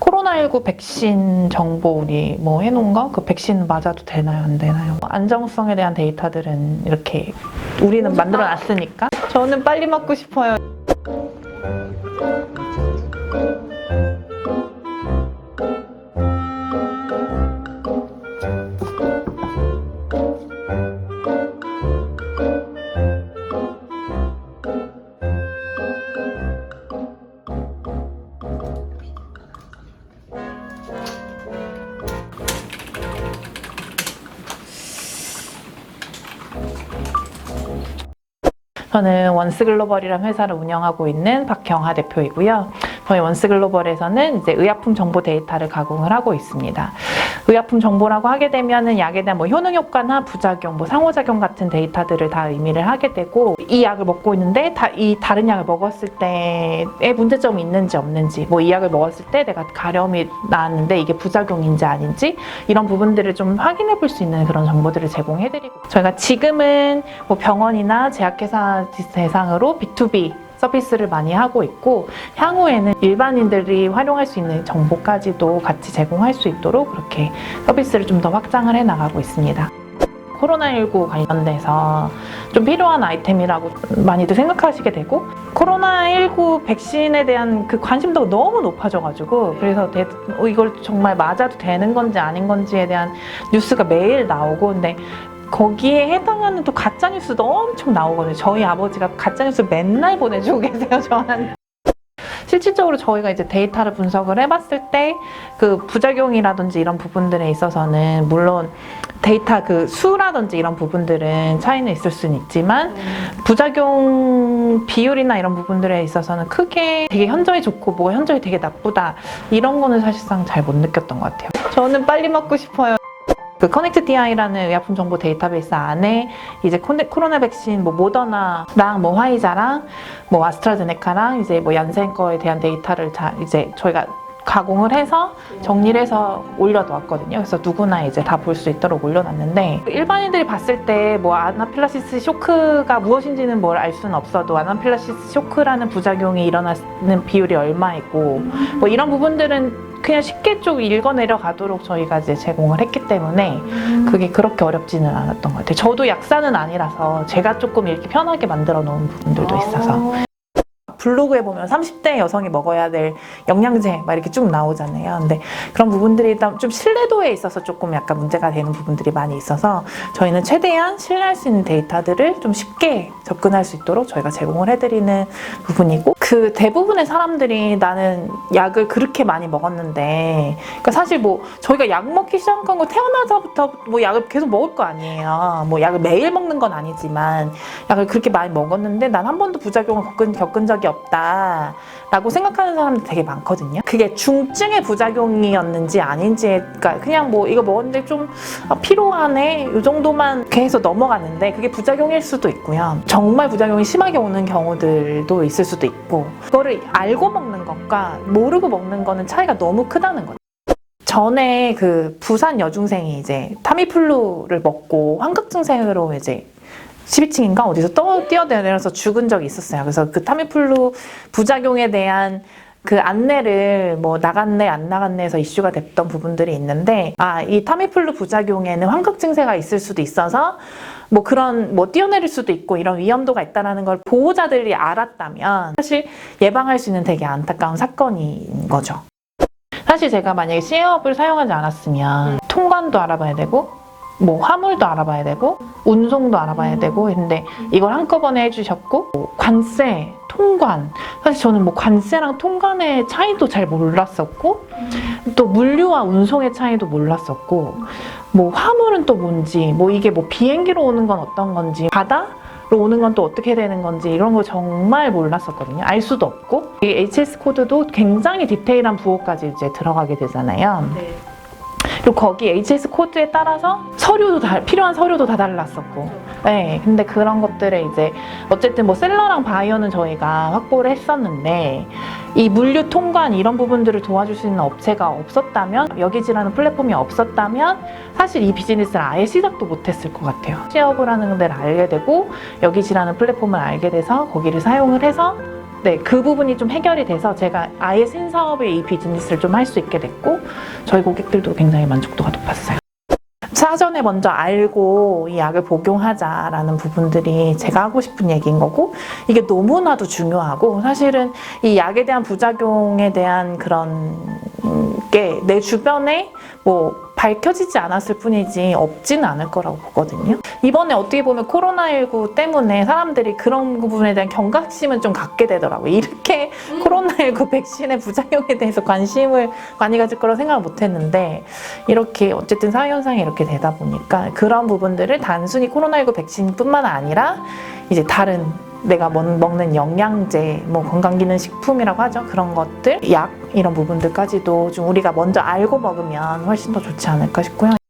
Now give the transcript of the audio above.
코로나19 백신 정보 우리 뭐 해놓은 거? 그 백신 맞아도 되나요? 안 되나요? 안정성에 대한 데이터들은 이렇게 우리는 만들어 놨으니까 저는 빨리 맞고 싶어요. 저는 원스글로벌이라는 회사를 운영하고 있는 박경하 대표이고요. 저희 원스글로벌에서는 이제 의약품 정보 데이터를 가공을 하고 있습니다. 의약품 정보라고 하게 되면은 약에 대한 뭐 효능 효과나 부작용, 뭐 상호작용 같은 데이터들을 다 의미를 하게 되고, 이 약을 먹고 있는데 이 다른 약을 먹었을 때에 문제점이 있는지 없는지, 뭐 이 약을 먹었을 때 내가 가려움이 나왔는데 이게 부작용인지 아닌지 이런 부분들을 좀 확인해 볼 수 있는 그런 정보들을 제공해드리고, 저희가 지금은 뭐 병원이나 제약회사 대상으로 B2B 서비스를 많이 하고 있고, 향후에는 일반인들이 활용할 수 있는 정보까지도 같이 제공할 수 있도록 그렇게 서비스를 좀 더 확장을 해 나가고 있습니다. 코로나19 관련돼서 좀 필요한 아이템이라고 많이들 생각하시게 되고, 코로나19 백신에 대한 그 관심도가 너무 높아져가지고, 그래서 이걸 정말 맞아도 되는 건지 아닌 건지에 대한 뉴스가 매일 나오고, 근데 거기에 해당하는 또 가짜뉴스도 엄청 나오거든요. 저희 아버지가 가짜뉴스 맨날 보내주고 계세요, 저한테. 실질적으로 저희가 이제 데이터를 분석을 해봤을 때 그 부작용이라든지 이런 부분들에 있어서는 물론 데이터 그 수라든지 이런 부분들은 차이는 있을 수는 있지만, 부작용 비율이나 이런 부분들에 있어서는 크게 되게 현저히 좋고 뭐 현저히 되게 나쁘다 이런 거는 사실상 잘 못 느꼈던 것 같아요. 저는 빨리 맞고 싶어요. 그 커넥트DI라는 의약품 정보 데이터베이스 안에 이제 코로나 백신 뭐 모더나랑 뭐 화이자랑 뭐 아스트라제네카랑 이제 뭐 얀센 거에 대한 데이터를 다 이제 저희가 가공을 해서 정리를 해서 올려놓았거든요. 그래서 누구나 이제 다 볼 수 있도록 올려놨는데, 일반인들이 봤을 때 뭐 아나필락시스 쇼크가 무엇인지는 뭘 알 수는 없어도 아나필락시스 쇼크라는 부작용이 일어나는 비율이 얼마이고 뭐 이런 부분들은 그냥 쉽게 쭉 읽어내려 가도록 저희가 이제 제공을 했기 때문에 그게 그렇게 어렵지는 않았던 것 같아요. 저도 약사는 아니라서 제가 조금 이렇게 편하게 만들어 놓은 부분들도 있어서. 블로그에 보면 30대 여성이 먹어야 될 영양제 막 이렇게 쭉 나오잖아요. 근데 그런 부분들이 일단 좀 신뢰도에 있어서 조금 약간 문제가 되는 부분들이 많이 있어서 저희는 최대한 신뢰할 수 있는 데이터들을 좀 쉽게 접근할 수 있도록 저희가 제공을 해드리는 부분이고, 그 대부분의 사람들이 나는 약을 그렇게 많이 먹었는데, 그러니까 사실 뭐 저희가 약 먹기 시작한 거 태어나자부터 뭐 약을 계속 먹을 거 아니에요. 뭐 약을 매일 먹는 건 아니지만 약을 그렇게 많이 먹었는데 난 한 번도 부작용을 겪은 적이 없다 라고 생각하는 사람들 되게 많거든요. 그게 중증의 부작용이었는지 아닌지, 그러니까 그냥 뭐 이거 먹었는데 좀 피로하네 이 정도만 계속 넘어가는데 그게 부작용일 수도 있고요. 정말 부작용이 심하게 오는 경우들도 있을 수도 있고, 그거를 알고 먹는 것과 모르고 먹는 거는 차이가 너무 크다는 거죠. 전에 그 부산 여중생이 이제 타미플루를 먹고 환각 증세로 이제 12층인가 어디서 뛰어내려서 죽은 적이 있었어요. 그래서 그 타미플루 부작용에 대한 그 안내를 뭐 나갔네 안 나갔네 해서 이슈가 됐던 부분들이 있는데, 이 타미플루 부작용에는 환각 증세가 있을 수도 있어서 뭐 그런 뭐 뛰어내릴 수도 있고 이런 위험도가 있다는 걸 보호자들이 알았다면 사실 예방할 수 있는 되게 안타까운 사건인 거죠. 사실 제가 만약에 시에업을 사용하지 않았으면 통관도 알아봐야 되고 뭐 화물도 알아봐야 되고 운송도 알아봐야 되고 했는데, 이걸 한꺼번에 해주셨고, 관세, 통관, 사실 저는 뭐 관세랑 통관의 차이도 잘 몰랐었고, 또 물류와 운송의 차이도 몰랐었고, 뭐 화물은 또 뭔지, 뭐 이게 뭐 비행기로 오는 건 어떤 건지, 바다로 오는 건 또 어떻게 되는 건지 이런 거 정말 몰랐었거든요. 알 수도 없고, 이 HS 코드도 굉장히 디테일한 부호까지 이제 들어가게 되잖아요. 네. 그리고 거기 HS 코드에 따라서 필요한 서류도 다 달랐었고, 네, 근데 그런 것들을 이제 어쨌든 뭐 셀러랑 바이어는 저희가 확보를 했었는데, 이 물류 통관 이런 부분들을 도와줄 수 있는 업체가 없었다면, 여기지라는 플랫폼이 없었다면 사실 이 비즈니스를 아예 시작도 못했을 것 같아요. 시업을 하는 데를 알게 되고 여기지라는 플랫폼을 알게 돼서 거기를 사용을 해서 네, 그 부분이 좀 해결이 돼서 제가 아예 신사업의 이 비즈니스를 좀 할 수 있게 됐고 저희 고객들도 굉장히 만족도가 높았어요. 사전에 먼저 알고 이 약을 복용하자라는 부분들이 제가 하고 싶은 얘기인 거고, 이게 너무나도 중요하고, 사실은 이 약에 대한 부작용에 대한 그런 게 내 주변에 뭐 밝혀지지 않았을 뿐이지 없지는 않을 거라고 보거든요. 이번에 어떻게 보면 코로나19 때문에 사람들이 그런 부분에 대한 경각심은 좀 갖게 되더라고요. 이렇게 코로나19 백신의 부작용에 대해서 관심을 많이 가질 거라고 생각을 못 했는데, 이렇게 어쨌든 사회현상이 이렇게 되다 보니까 그런 부분들을 단순히 코로나19 백신뿐만 아니라 이제 다른 내가 먹는 영양제, 뭐 건강기능식품이라고 하죠. 그런 것들, 약 이런 부분들까지도 좀 우리가 먼저 알고 먹으면 훨씬 더 좋지 않을까 싶고요.